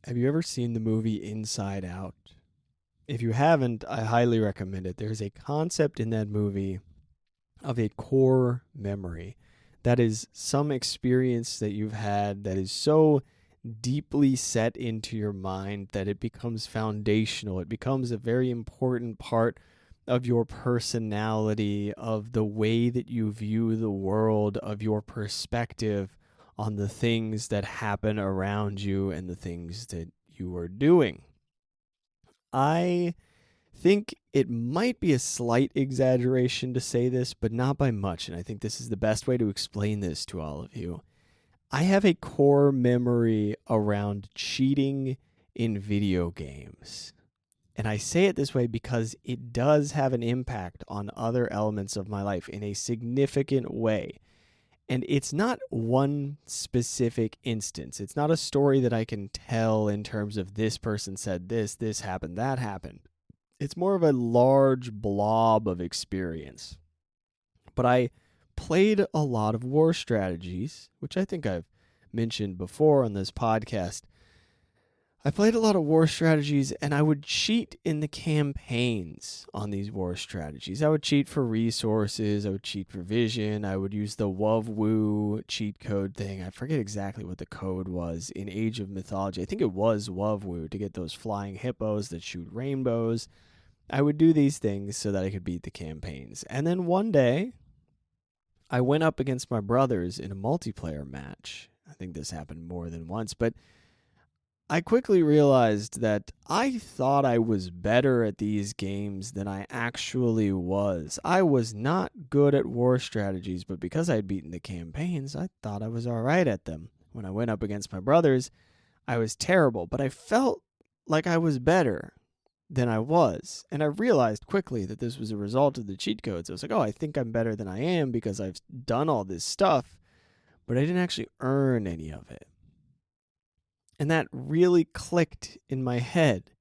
Have you ever seen the movie Inside Out? If you haven't, I highly recommend it. There's a concept in that movie of a core memory. That is some experience that you've had that is so deeply set into your mind that it becomes foundational. It becomes a very important part of your personality, of the way that you view the world, of your perspective on the things that happen around you and the things that you are doing. I think it might be a slight exaggeration to say this, but not by much. And I think this is the best way to explain this to all of you. I have a core memory around cheating in video games. And I say it this way because it does have an impact on other elements of my life in a significant way. And it's not one specific instance. It's not a story that I can tell in terms of this person said this happened, that happened. It's more of a large blob of experience. But I played a lot of war strategies, which I think I've mentioned before on this podcast. I played a lot of war strategies, and I would cheat in the campaigns on these war strategies. I would cheat for resources. I would cheat for vision. I would use the WoW cheat code thing. I forget exactly what the code was in Age of Mythology. I think it was WoW to get those flying hippos that shoot rainbows. I would do these things so that I could beat the campaigns. And then one day, I went up against my brothers in a multiplayer match. I think this happened more than once, but I quickly realized that I thought I was better at these games than I actually was. I was not good at war strategies, but because I had beaten the campaigns, I thought I was all right at them. When I went up against my brothers, I was terrible, but I felt like I was better than I was. And I realized quickly that this was a result of the cheat codes. I was like, oh, I think I'm better than I am because I've done all this stuff, but I didn't actually earn any of it. And that really clicked in my head.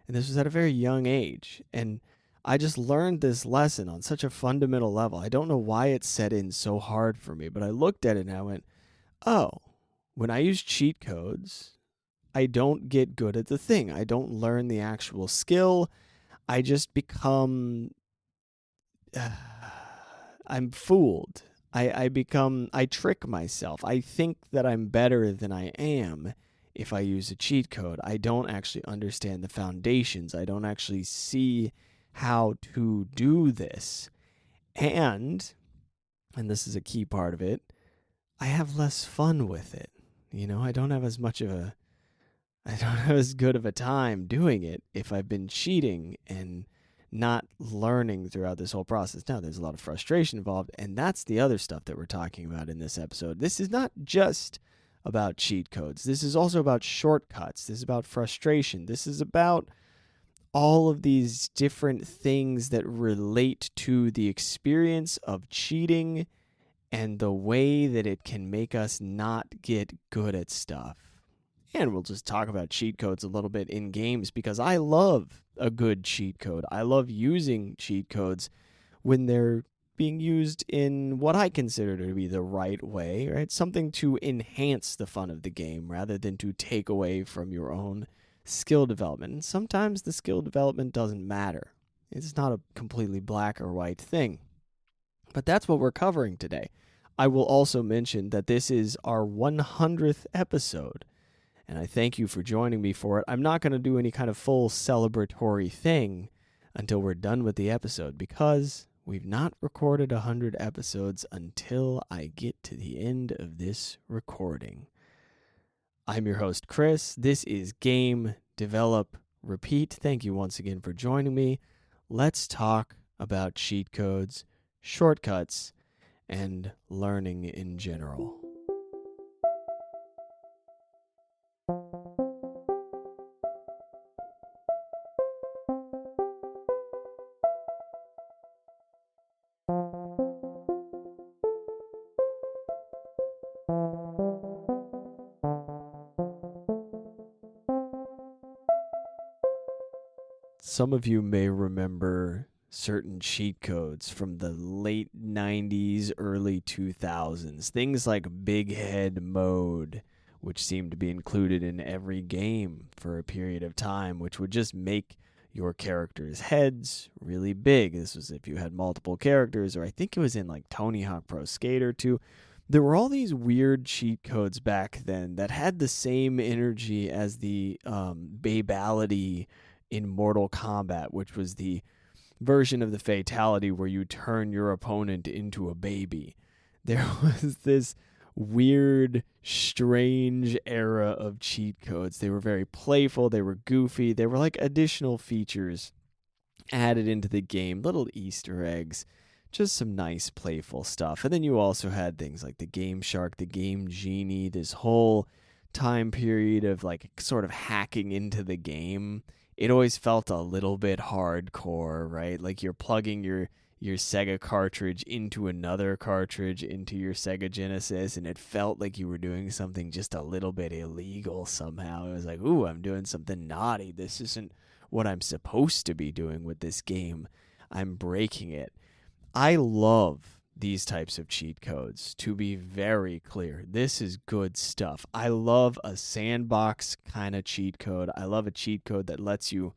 And this was at a very young age. And I just learned this lesson on such a fundamental level. I don't know why it set in so hard for me, but I looked at it and I went, oh, when I use cheat codes, I don't get good at the thing. I don't learn the actual skill. I just become, I'm fooled. I trick myself. I think that I'm better than I am if I use a cheat code. I don't actually understand the foundations. I don't actually see how to do this. And this is a key part of it, I have less fun with it. I don't have as good of a time doing it if I've been cheating and not learning throughout this whole process. Now, there's a lot of frustration involved, and that's the other stuff that we're talking about in this episode. This is not just about cheat codes. This is also about shortcuts. This is about frustration. This is about all of these different things that relate to the experience of cheating and the way that it can make us not get good at stuff. And we'll just talk about cheat codes a little bit in games because I love a good cheat code. I love using cheat codes when they're being used in what I consider to be the right way, right? Something to enhance the fun of the game rather than to take away from your own skill development. And sometimes the skill development doesn't matter. It's not a completely black or white thing. But that's what we're covering today. I will also mention that this is our 100th episode, and I thank you for joining me for it. I'm not going to do any kind of full celebratory thing until we're done with the episode because we've not recorded 100 episodes until I get to the end of this recording. I'm your host, Chris. This is Game, Develop, Repeat. Thank you once again for joining me. Let's talk about cheat codes, shortcuts, and learning in general. Some of you may remember certain cheat codes from the late 90s, early 2000s. Things like Bighead mode, which seemed to be included in every game for a period of time, which would just make your characters' heads really big. This was if you had multiple characters, or I think it was in like Tony Hawk Pro Skater 2. There were all these weird cheat codes back then that had the same energy as the babality in Mortal Kombat, which was the version of the fatality where you turn your opponent into a baby. There was this weird, strange era of cheat codes. They were very playful, they were goofy, they were like additional features added into the game, little Easter eggs, just some nice playful stuff. And then you also had things like the Game Shark, the Game Genie, this whole time period of like sort of hacking into the game. It always felt a little bit hardcore, right? Like you're plugging your Sega cartridge into another cartridge into your Sega Genesis, and it felt like you were doing something just a little bit illegal somehow. It was like, ooh, I'm doing something naughty. This isn't what I'm supposed to be doing with this game. I'm breaking it. I love these types of cheat codes, to be very clear. This is good stuff. I love a sandbox kind of cheat code. I love a cheat code that lets you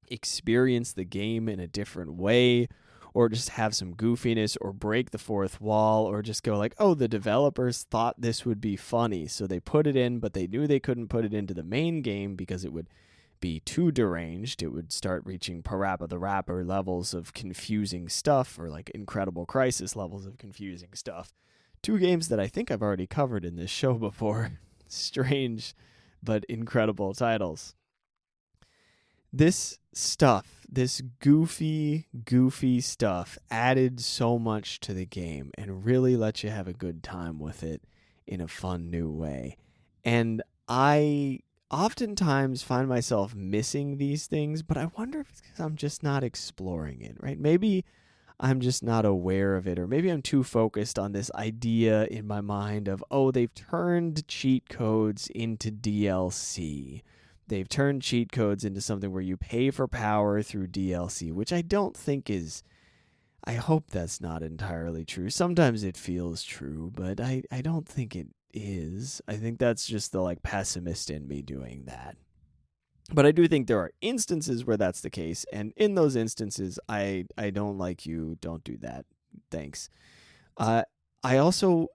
experience the game in a different way, or just have some goofiness, or break the fourth wall, or just go like, oh, the developers thought this would be funny, so they put it in, but they knew they couldn't put it into the main game because it would be too deranged. It would start reaching Parappa the Rapper levels of confusing stuff, or like Incredible Crisis levels of confusing stuff. Two games that I think I've already covered in this show before. Strange, but incredible titles. This stuff, this goofy stuff added so much to the game and really let you have a good time with it in a fun new way. And I oftentimes find myself missing these things, but I wonder if it's because I'm just not exploring it, right? Maybe I'm just not aware of it, or maybe I'm too focused on this idea in my mind of, oh, they've turned cheat codes into DLC. They've turned cheat codes into something where you pay for power through DLC, which I don't think is, I hope that's not entirely true. Sometimes it feels true, but I don't think it is. I think that's just the like pessimist in me doing that. But I do think there are instances where that's the case, and in those instances, I don't like you. Don't do that. Thanks. I also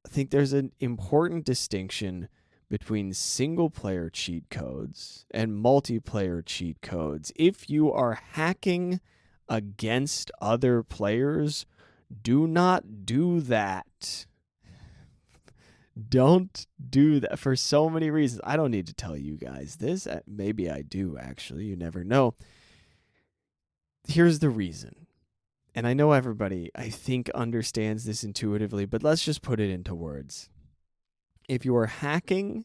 think there's an important distinction between single-player cheat codes and multiplayer cheat codes. If you are hacking against other players, do not do that. Don't do that for so many reasons. I don't need to tell you guys this. Maybe I do, actually. You never know. Here's the reason. And I know everybody, I think, understands this intuitively, but let's just put it into words. If you are hacking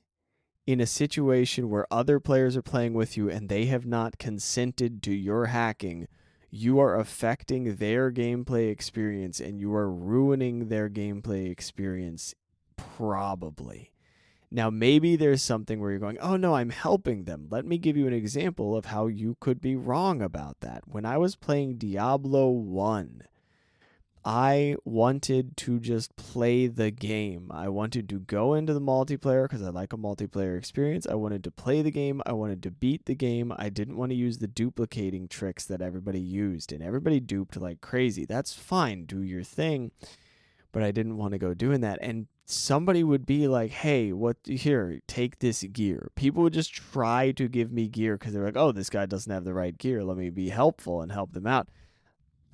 in a situation where other players are playing with you and they have not consented to your hacking, you are affecting their gameplay experience and you are ruining their gameplay experience, probably. Now, maybe there's something where you're going, oh no, I'm helping them. Let me give you an example of how you could be wrong about that. When I was playing Diablo 1, I wanted to just play the game. I wanted to go into the multiplayer because I like a multiplayer experience. I wanted to play the game. I wanted to beat the game. I didn't want to use the duplicating tricks that everybody used, and everybody duped like crazy. That's fine. Do your thing. But I didn't want to go doing that. And somebody would be like, hey, here, take this gear. People would just try to give me gear because they're like, oh, this guy doesn't have the right gear. Let me be helpful and help them out.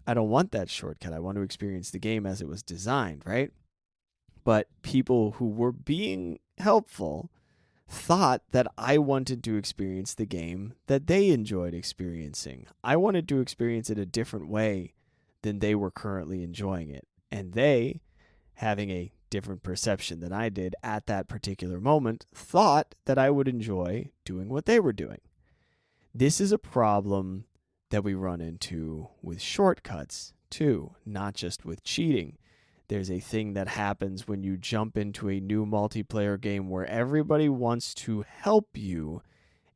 I don't want that shortcut. I want to experience the game as it was designed, right? But people who were being helpful thought that I wanted to experience the game that they enjoyed experiencing. I wanted to experience it a different way than they were currently enjoying it. And they, having a different perception than I did at that particular moment, thought that I would enjoy doing what they were doing. This is a problem that we run into with shortcuts too, not just with cheating. There's a thing that happens when you jump into a new multiplayer game where everybody wants to help you,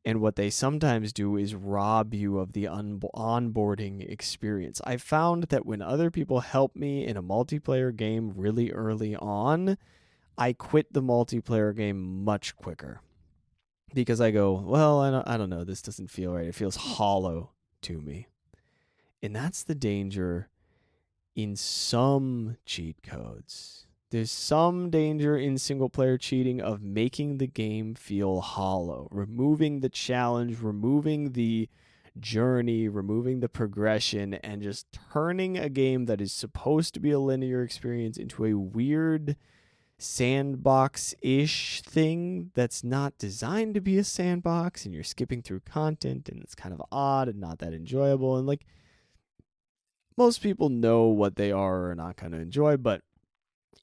and what they sometimes do is rob you of the onboarding experience. I found that when other people help me in a multiplayer game really early on, I quit the multiplayer game much quicker because I go, well, I don't know, this doesn't feel right. It feels hollow to me. And that's the danger in some cheat codes. There's some danger in single player cheating of making the game feel hollow, removing the challenge, removing the journey, removing the progression, and just turning a game that is supposed to be a linear experience into a weird sandbox-ish thing that's not designed to be a sandbox, and you're skipping through content and it's kind of odd and not that enjoyable. And like, most people know what they are or are not going to enjoy, but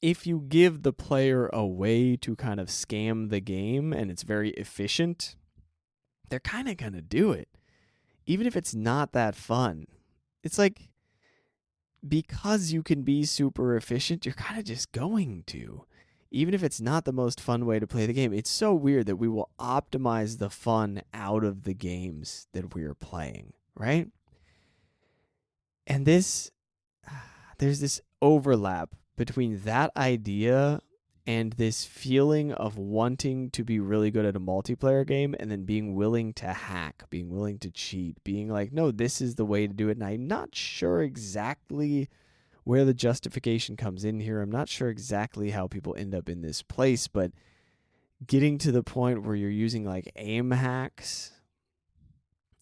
if you give the player a way to kind of scam the game and it's very efficient, they're kind of going to do it, even if it's not that fun. It's like, because you can be super efficient, you're kind of just going to, even if it's not the most fun way to play the game. It's so weird that we will optimize the fun out of the games that we're playing, right? And there's this overlap between that idea and this feeling of wanting to be really good at a multiplayer game and then being willing to hack, being willing to cheat, being like, no, this is the way to do it. And I'm not sure exactly where the justification comes in here. I'm not sure exactly how people end up in this place, but getting to the point where you're using like aim hacks,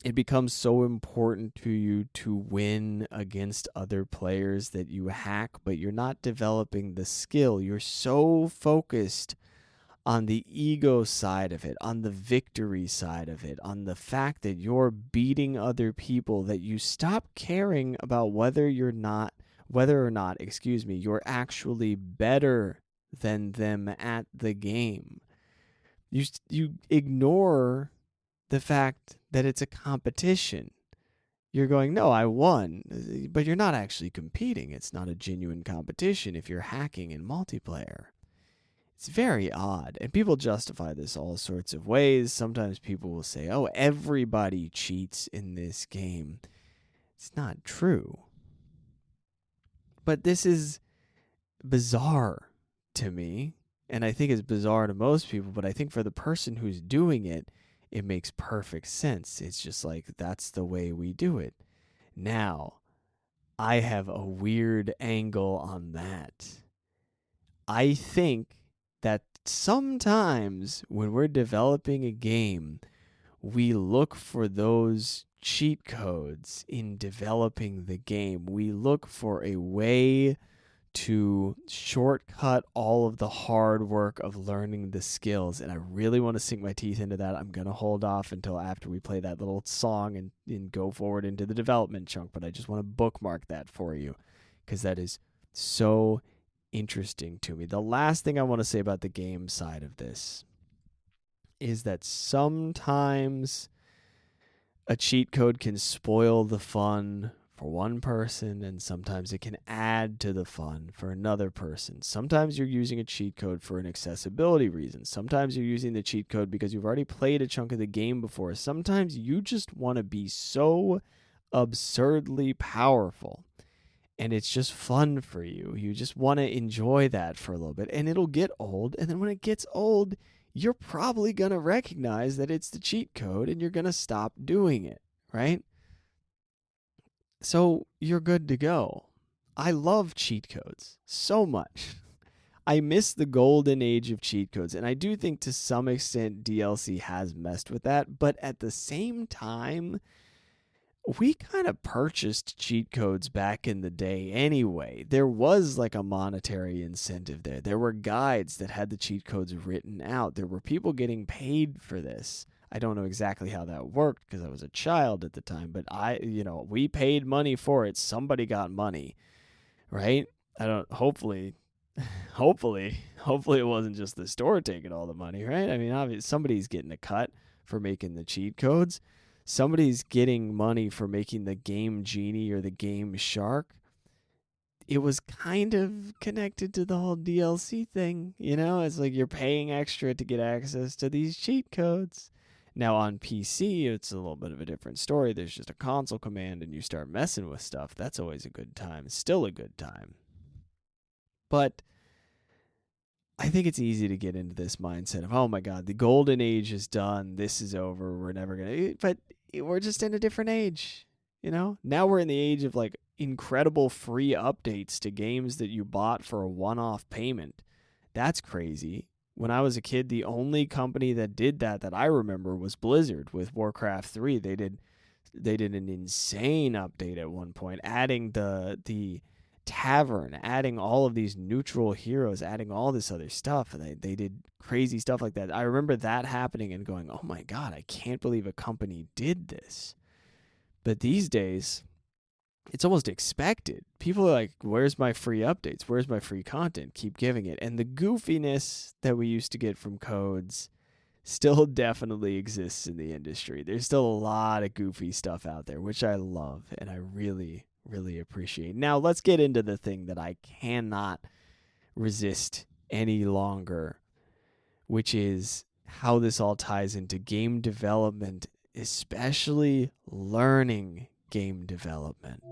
it becomes so important to you to win against other players that you hack, but you're not developing the skill. You're so focused on the ego side of it, on the victory side of it, on the fact that you're beating other people, that you stop caring about whether or not, you're actually better than them at the game. You ignore the fact that it's a competition. You're going, no, I won, but you're not actually competing. It's not a genuine competition if you're hacking in multiplayer. It's very odd, and people justify this all sorts of ways. Sometimes people will say, oh, everybody cheats in this game. It's not true. But this is bizarre to me, and I think it's bizarre to most people, but I think for the person who's doing it, it makes perfect sense. It's just like, that's the way we do it. Now, I have a weird angle on that. I think that sometimes when we're developing a game, we look for those cheat codes in developing the game. We look for a way to shortcut all of the hard work of learning the skills. And I really want to sink my teeth into that. I'm going to hold off until after we play that little song and go forward into the development chunk. But I just want to bookmark that for you because that is so interesting to me. The last thing I want to say about the game side of this is that sometimes a cheat code can spoil the fun for one person, and sometimes it can add to the fun for another person. Sometimes you're using a cheat code for an accessibility reason. Sometimes you're using the cheat code because you've already played a chunk of the game before. Sometimes you just want to be so absurdly powerful, and it's just fun for you. You just want to enjoy that for a little bit, and it'll get old, and then when it gets old, you're probably going to recognize that it's the cheat code, and you're going to stop doing it, right? So you're good to go. I love cheat codes so much. I miss the golden age of cheat codes, and I do think to some extent DLC has messed with that, but at the same time, we kind of purchased cheat codes back in the day anyway. There was like a monetary incentive there. There were guides that had the cheat codes written out. There were people getting paid for this. I don't know exactly how that worked because I was a child at the time, but we paid money for it. Somebody got money, right? Hopefully it wasn't just the store taking all the money, right? I mean, obviously somebody's getting a cut for making the cheat codes. Somebody's getting money for making the game genie or the game shark. It was kind of connected to the whole DLC thing, It's like you're paying extra to get access to these cheat codes. Now on PC, it's a little bit of a different story. There's just a console command and you start messing with stuff. That's always a good time. It's still a good time. But I think it's easy to get into this mindset of, oh my God, the golden age is done. This is over. We're never going to, but we're just in a different age. Now we're in the age of like incredible free updates to games that you bought for a one-off payment. That's crazy. When I was a kid, the only company that did that I remember was Blizzard with Warcraft 3. They did an insane update at one point, adding the tavern, adding all of these neutral heroes, adding all this other stuff. And they did crazy stuff like that. I remember that happening and going, oh my God, I can't believe a company did this. But these days, it's almost expected. People are like, where's my free updates? Where's my free content? Keep giving it. And the goofiness that we used to get from codes still definitely exists in the industry. There's still a lot of goofy stuff out there, which I love and I really, really appreciate. Now, let's get into the thing that I cannot resist any longer, which is how this all ties into game development, especially learning game development.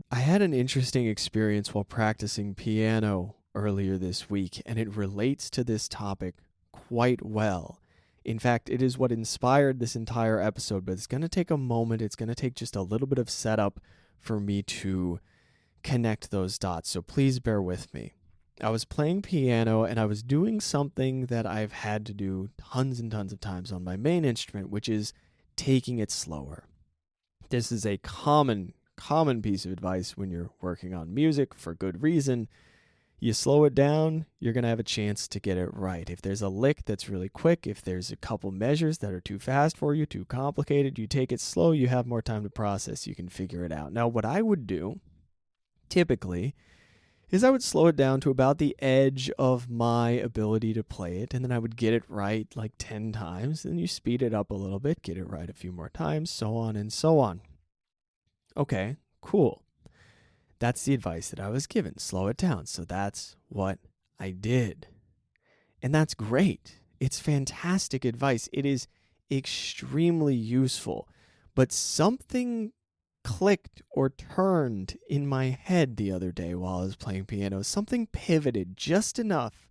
I had an interesting experience while practicing piano earlier this week, and it relates to this topic quite well. In fact, it is what inspired this entire episode, but it's going to take a moment. It's going to take just a little bit of setup for me to connect those dots, so please bear with me. I was playing piano, and I was doing something that I've had to do tons and tons of times on my main instrument, which is taking it slower. This is a common piece of advice when you're working on music for good reason. You slow it down, you're going to have a chance to get it right. If there's a lick that's really quick, if there's a couple measures that are too fast for you, too complicated, you take it slow, you have more time to process, you can figure it out. Now, what I would do, typically, is I would slow it down to about the edge of my ability to play it, and then I would get it right like 10 times, then you speed it up a little bit, get it right a few more times, so on and so on. Okay, cool. That's the advice that I was given. Slow it down. So that's what I did. And that's great. It's fantastic advice. It is extremely useful. But something clicked or turned in my head the other day while I was playing piano. Something pivoted just enough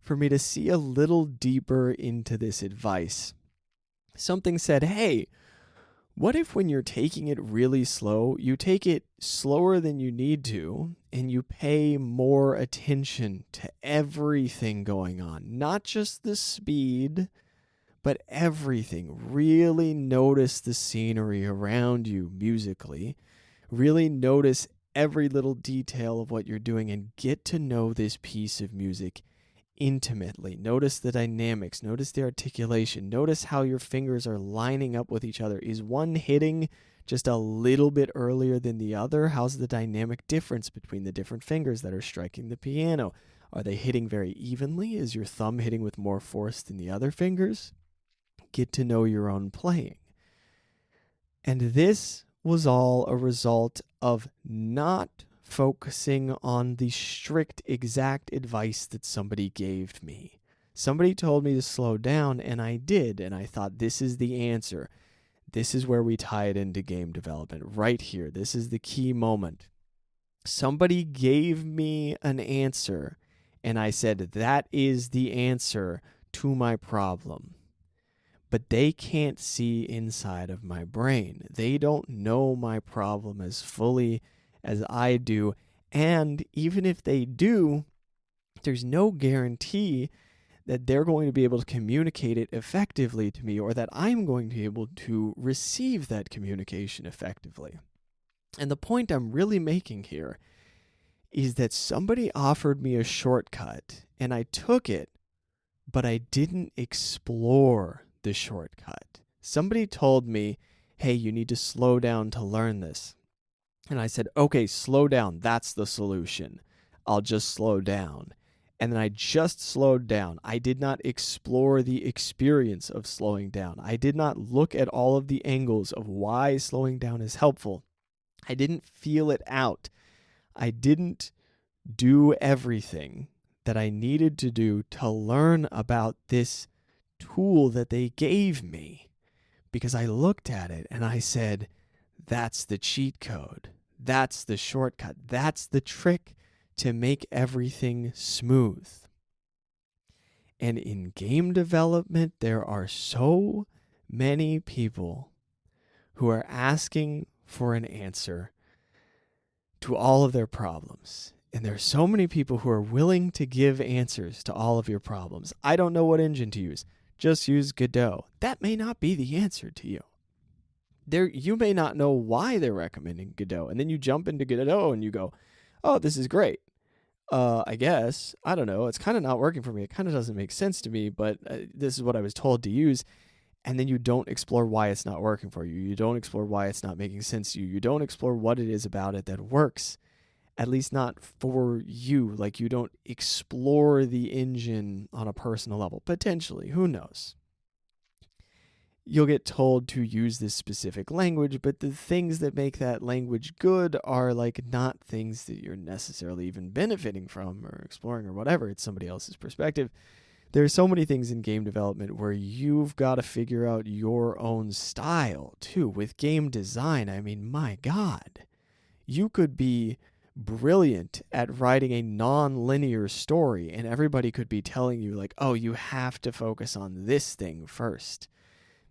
for me to see a little deeper into this advice. Something said, hey, what if when you're taking it really slow, you take it slower than you need to, and you pay more attention to everything going on? Not just the speed, but everything. Really notice the scenery around you musically. Really notice every little detail of what you're doing and get to know this piece of music intimately. Notice the dynamics, notice the articulation, notice how your fingers are lining up with each other. Is one hitting just a little bit earlier than the other? How's the dynamic difference between the different fingers that are striking the piano? Are they hitting very evenly? Is your thumb hitting with more force than the other fingers? Get to know your own playing. And this was all a result of not focusing on the strict, exact advice that somebody gave me. Somebody told me to slow down, and I did, and I thought, this is the answer. This is where we tie it into game development, right here. This is the key moment. Somebody gave me an answer, and I said, that is the answer to my problem. But they can't see inside of my brain. They don't know my problem as fully as I do. And even if they do, there's no guarantee that they're going to be able to communicate it effectively to me, or that I'm going to be able to receive that communication effectively. And the point I'm really making here is that somebody offered me a shortcut, and I took it, but I didn't explore the shortcut. Somebody told me, hey, you need to slow down to learn this. And I said, okay, slow down. That's the solution. I'll just slow down. And then I just slowed down. I did not explore the experience of slowing down. I did not look at all of the angles of why slowing down is helpful. I didn't feel it out. I didn't do everything that I needed to do to learn about this tool that they gave me, because I looked at it and I said, that's the cheat code. That's the shortcut. That's the trick to make everything smooth. And in game development, there are so many people who are asking for an answer to all of their problems. And there are so many people who are willing to give answers to all of your problems. I don't know what engine to use. Just use Godot. That may not be the answer to you. You may not know why they're recommending Godot. And then you jump into Godot and you go, oh, this is great. I guess. I don't know. It's kind of not working for me. It kind of doesn't make sense to me, but this is what I was told to use. And then you don't explore why it's not working for you. You don't explore why it's not making sense to you. You don't explore what it is about it that works, at least not for you. Like, you don't explore the engine on a personal level. Potentially. Who knows? You'll get told to use this specific language, but the things that make that language good are like not things that you're necessarily even benefiting from or exploring or whatever. It's somebody else's perspective. There are so many things in game development where you've got to figure out your own style too. With game design, I mean, my God, you could be brilliant at writing a non-linear story and everybody could be telling you like, oh, you have to focus on this thing first.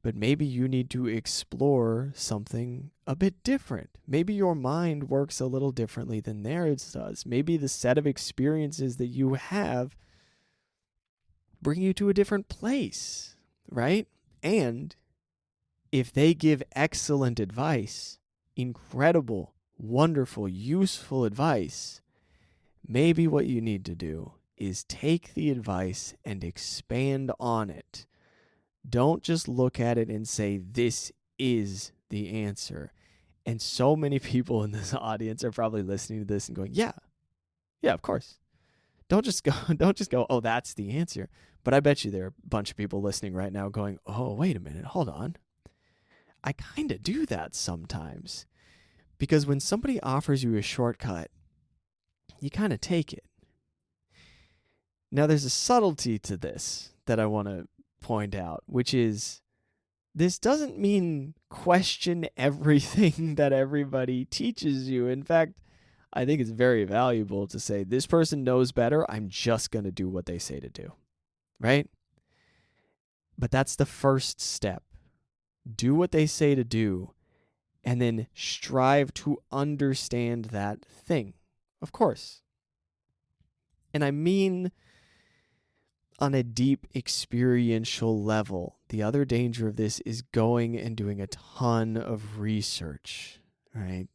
But maybe you need to explore something a bit different. Maybe your mind works a little differently than theirs does. Maybe the set of experiences that you have bring you to a different place, right? And if they give excellent advice, incredible, wonderful, useful advice, maybe what you need to do is take the advice and expand on it. Don't just look at it and say, this is the answer. And so many people in this audience are probably listening to this and going, yeah, of course. Don't just go, oh, that's the answer. But I bet you there are a bunch of people listening right now going, oh, wait a minute, hold on. I kind of do that sometimes. Because when somebody offers you a shortcut, you kind of take it. Now, there's a subtlety to this that I want to point out, which is this doesn't mean question everything that everybody teaches you. In fact, I think it's very valuable to say, this person knows better. I'm just going to do what they say to do. Right? But that's the first step. Do what they say to do, and then strive to understand that thing. Of course. And I mean on a deep experiential level. The other danger of this is going and doing a ton of research, right?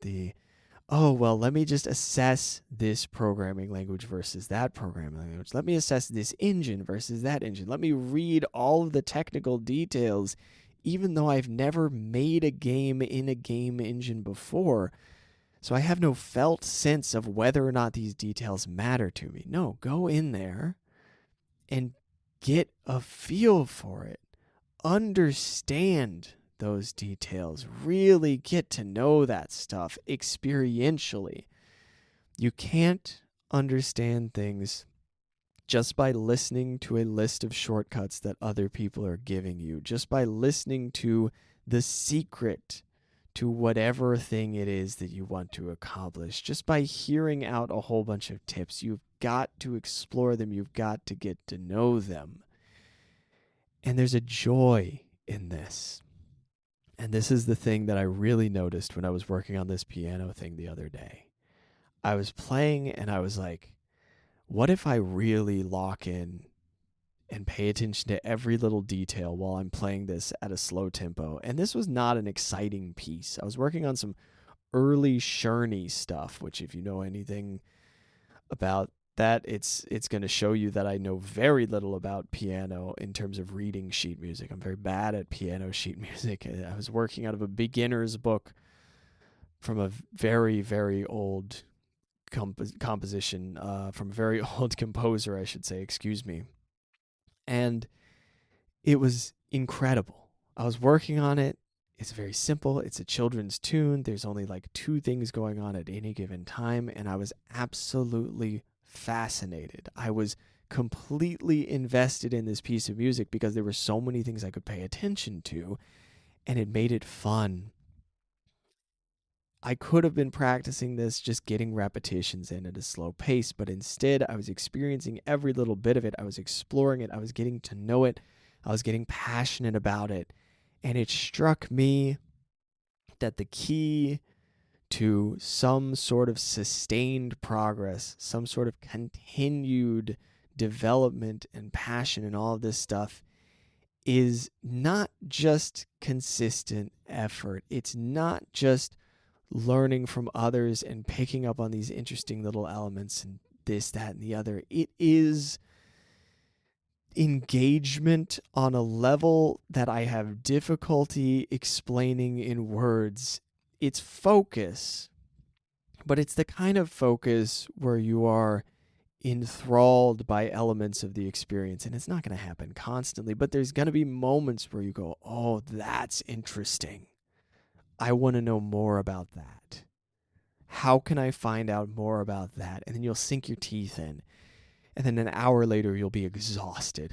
Let me just assess this programming language versus that programming language. Let me assess this engine versus that engine. Let me read all of the technical details, even though I've never made a game in a game engine before. So I have no felt sense of whether or not these details matter to me. No, go in there and get a feel for it. Understand those details. Really get to know that stuff experientially. You can't understand things just by listening to a list of shortcuts that other people are giving you, just by listening to the secret to whatever thing it is that you want to accomplish, just by hearing out a whole bunch of tips. You've got to explore them. You've got to get to know them. And there's a joy in this. And this is the thing that I really noticed when I was working on this piano thing the other day. I was playing and I was like, what if I really lock in and pay attention to every little detail while I'm playing this at a slow tempo? And this was not an exciting piece. I was working on some early Sherney stuff, which if you know anything about that, it's going to show you that I know very little about piano in terms of reading sheet music. I'm very bad at piano sheet music. I was working out of a beginner's book from a very, very old composition, from a very old composer, I should say, excuse me. And it was incredible. I was working on it. It's very simple. It's a children's tune. There's only like 2 things going on at any given time. And I was absolutely fascinated. I was completely invested in this piece of music because there were so many things I could pay attention to. and it made it fun. I could have been practicing this, just getting repetitions in at a slow pace, but instead I was experiencing every little bit of it. I was exploring it. I was getting to know it. I was getting passionate about it. And it struck me that the key to some sort of sustained progress, some sort of continued development and passion and all of this stuff is not just consistent effort. It's not just learning from others and picking up on these interesting little elements and this, that, and the other. It is engagement on a level that I have difficulty explaining in words. It's focus, but it's the kind of focus where you are enthralled by elements of the experience. And it's not going to happen constantly, but there's going to be moments where you go, oh, that's interesting. I want to know more about that. How can I find out more about that? And then you'll sink your teeth in. And then an hour later, you'll be exhausted.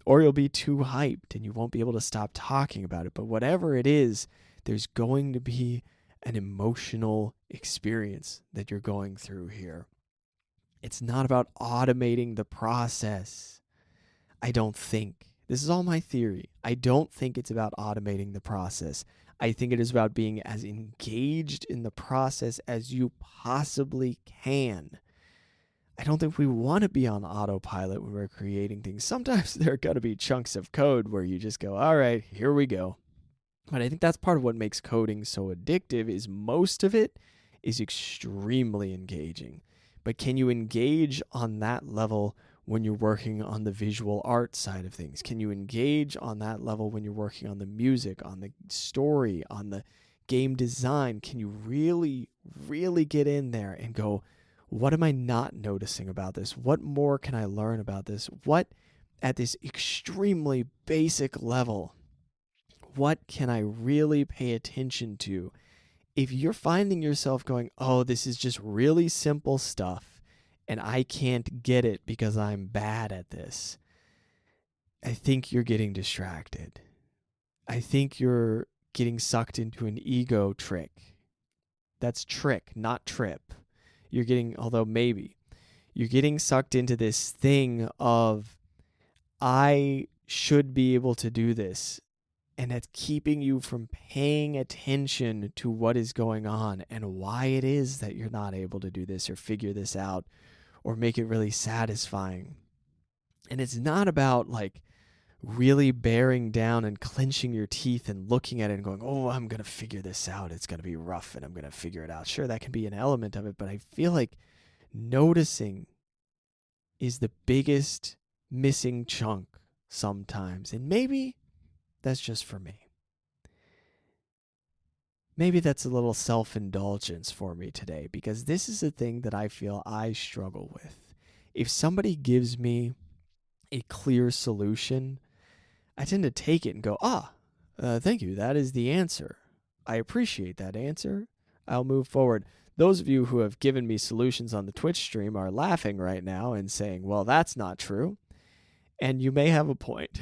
Or you'll be too hyped and you won't be able to stop talking about it. But whatever it is, there's going to be an emotional experience that you're going through here. It's not about automating the process. I don't think. This is all my theory. I don't think it's about automating the process. I think it is about being as engaged in the process as you possibly can. I don't think we want to be on autopilot when we're creating things. Sometimes there are going to be chunks of code where you just go, all right, here we go. But I think that's part of what makes coding so addictive is most of it is extremely engaging. But can you engage on that level when you're working on the visual art side of things? Can you engage on that level when you're working on the music, on the story, on the game design? Can you really, really get in there and go, what am I not noticing about this? What more can I learn about this? What, at this extremely basic level, what can I really pay attention to? If you're finding yourself going, oh, this is just really simple stuff, and I can't get it because I'm bad at this, I think you're getting distracted. I think you're getting sucked into an ego trick. That's trick, not trip. You're getting, although maybe, you're getting sucked into this thing of, I should be able to do this. And that's keeping you from paying attention to what is going on and why it is that you're not able to do this or figure this out or make it really satisfying. And it's not about like really bearing down and clenching your teeth and looking at it and going, oh, I'm going to figure this out. It's going to be rough and I'm going to figure it out. Sure, that can be an element of it, but I feel like noticing is the biggest missing chunk sometimes. And maybe that's just for me. Maybe that's a little self-indulgence for me today because this is a thing that I feel I struggle with. If somebody gives me a clear solution, I tend to take it and go, thank you. That is the answer. I appreciate that answer. I'll move forward. Those of you who have given me solutions on the Twitch stream are laughing right now and saying, well, that's not true. And you may have a point.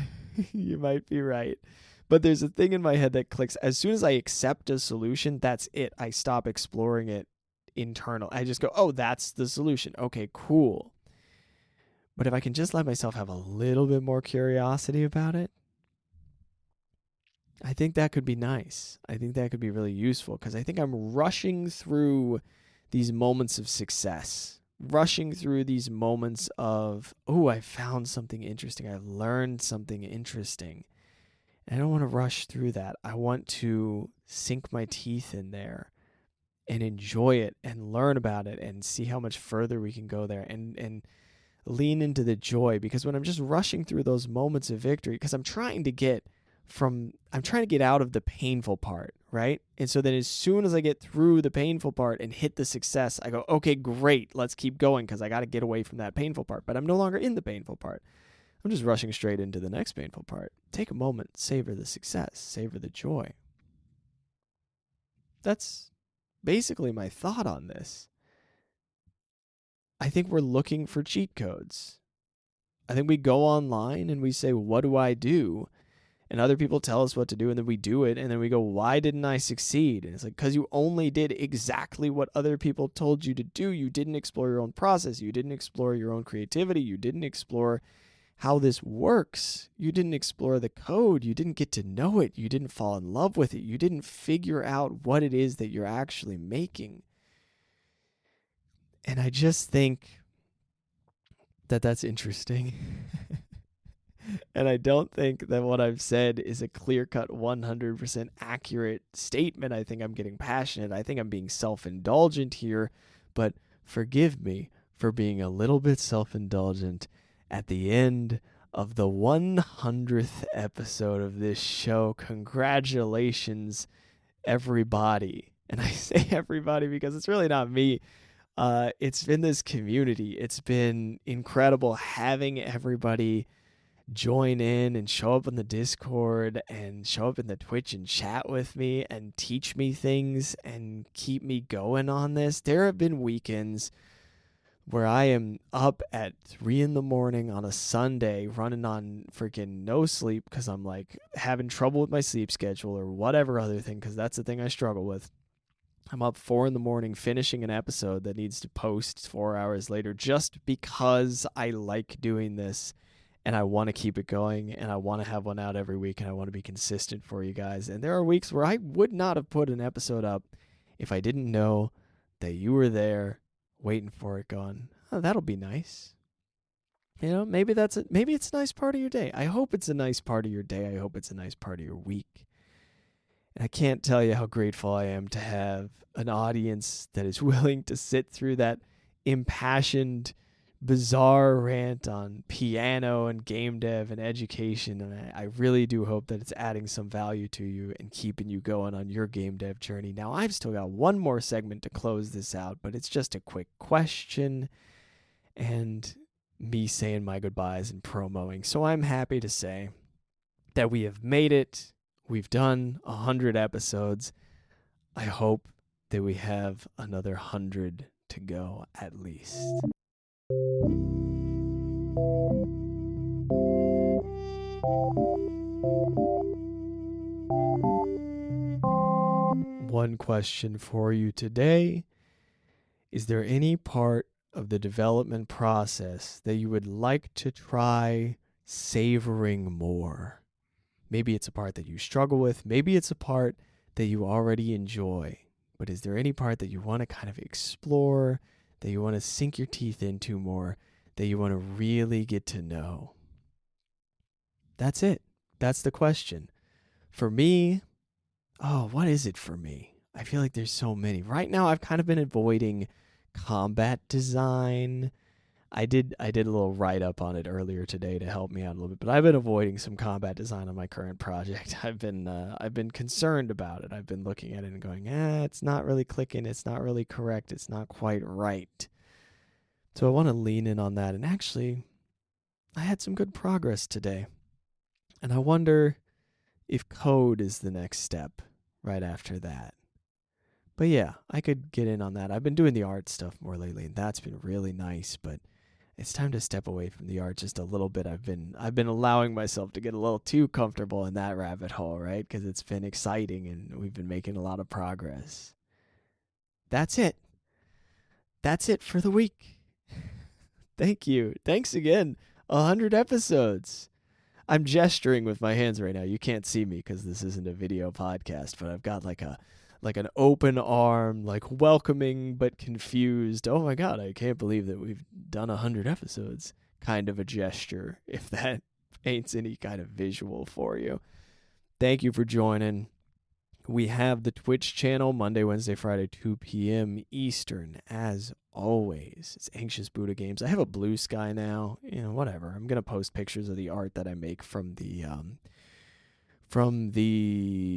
You might be right. But there's a thing in my head that clicks. As soon as I accept a solution, that's it. I stop exploring it internal. I just go, oh, that's the solution. Okay, cool. But if I can just let myself have a little bit more curiosity about it, I think that could be nice. I think that could be really useful because I think I'm rushing through these moments of success, rushing through these moments of, oh, I found something interesting. I learned something interesting. And I don't want to rush through that. I want to sink my teeth in there and enjoy it and learn about it and see how much further we can go there and lean into the joy. Because when I'm just rushing through those moments of victory, because I'm trying to get out of the painful part, right? And so then as soon as I get through the painful part and hit the success, I go, okay, great, let's keep going because I got to get away from that painful part. But I'm no longer in the painful part. I'm just rushing straight into the next painful part. Take a moment, savor the success, savor the joy. That's basically my thought on this. I think we're looking for cheat codes. I think we go online and we say, what do I do? and other people tell us what to do, and then we do it, and then we go, why didn't I succeed? And it's like, because you only did exactly what other people told you to do. You didn't explore your own process. You didn't explore your own creativity. You didn't explore how this works. You didn't explore the code. You didn't get to know it. You didn't fall in love with it. You didn't figure out what it is that you're actually making. And I just think that that's interesting. And I don't think that what I've said is a clear-cut 100% accurate statement. I think I'm getting passionate. I think I'm being self-indulgent here, but forgive me for being a little bit self-indulgent at the end of the 100th episode of this show. Congratulations, everybody. And I say everybody because it's really not me. It's been this community. It's been incredible having everybody join in and show up on the Discord and show up in the Twitch and chat with me and teach me things and keep me going on this. There have been weekends where I am up at 3 a.m. on a Sunday running on freaking no sleep because I'm like having trouble with my sleep schedule or whatever other thing, because that's the thing I struggle with. I'm up 4 a.m. finishing an episode that needs to post 4 hours later just because I like doing this. And I want to keep it going, and I want to have one out every week, and I want to be consistent for you guys. And there are weeks where I would not have put an episode up if I didn't know that you were there waiting for it, going, oh, that'll be nice. You know, maybe maybe it's a nice part of your day. I hope it's a nice part of your day. I hope it's a nice part of your week. And I can't tell you how grateful I am to have an audience that is willing to sit through that impassioned, bizarre rant on piano and game dev and education. And I really do hope that it's adding some value to you and keeping you going on your game dev journey. Now, I've still got one more segment to close this out, but it's just a quick question and me saying my goodbyes and promoing. So I'm happy to say that we have made it. We've done 100 episodes. I hope that we have another 100 to go at least. One question for you today. Is there any part of the development process that you would like to try savoring more? Maybe it's a part that you struggle with. Maybe it's a part that you already enjoy. But is there any part that you want to kind of explore, that you want to sink your teeth into more, that you want to really get to know? That's it. That's the question. For me, what is it for me? I feel like there's so many. Right now, I've kind of been avoiding combat design. I did a little write-up on it earlier today to help me out a little bit, but I've been avoiding some combat design on my current project. I've been concerned about it. I've been looking at it and going, it's not really clicking. It's not really correct. It's not quite right. So I want to lean in on that. And actually, I had some good progress today. And I wonder if code is the next step right after that. But yeah, I could get in on that. I've been doing the art stuff more lately, and that's been really nice, but it's time to step away from the art just a little bit. I've been allowing myself to get a little too comfortable in that rabbit hole, right? Because it's been exciting and we've been making a lot of progress. That's it. That's it for the week. Thank you. Thanks again. 100 episodes. I'm gesturing with my hands right now. You can't see me because this isn't a video podcast, but I've got like an open arm, like welcoming but confused. Oh my God, I can't believe that we've done 100 episodes. Kind of a gesture, if that paints any kind of visual for you. Thank you for joining. We have the Twitch channel, Monday, Wednesday, Friday, 2 p.m. Eastern, as always. It's Anxious Buddha Games. I have a blue sky now. Whatever. I'm going to post pictures of the art that I make from the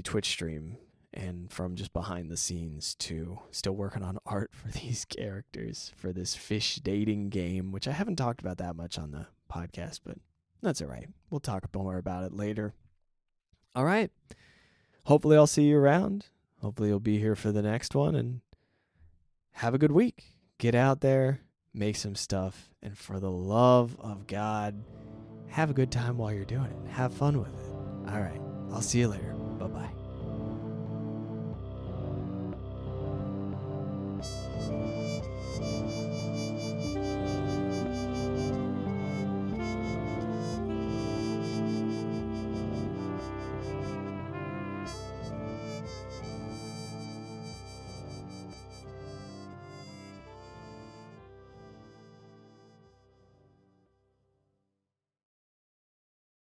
Twitch stream and from just behind the scenes, too. Still working on art for these characters for this fish dating game, which I haven't talked about that much on the podcast, but that's all right. We'll talk more about it later. All right. Hopefully I'll see you around. Hopefully you'll be here for the next one, and have a good week. Get out there, make some stuff, and for the love of God, have a good time while you're doing it. Have fun with it. All right. I'll see you later. Bye-bye.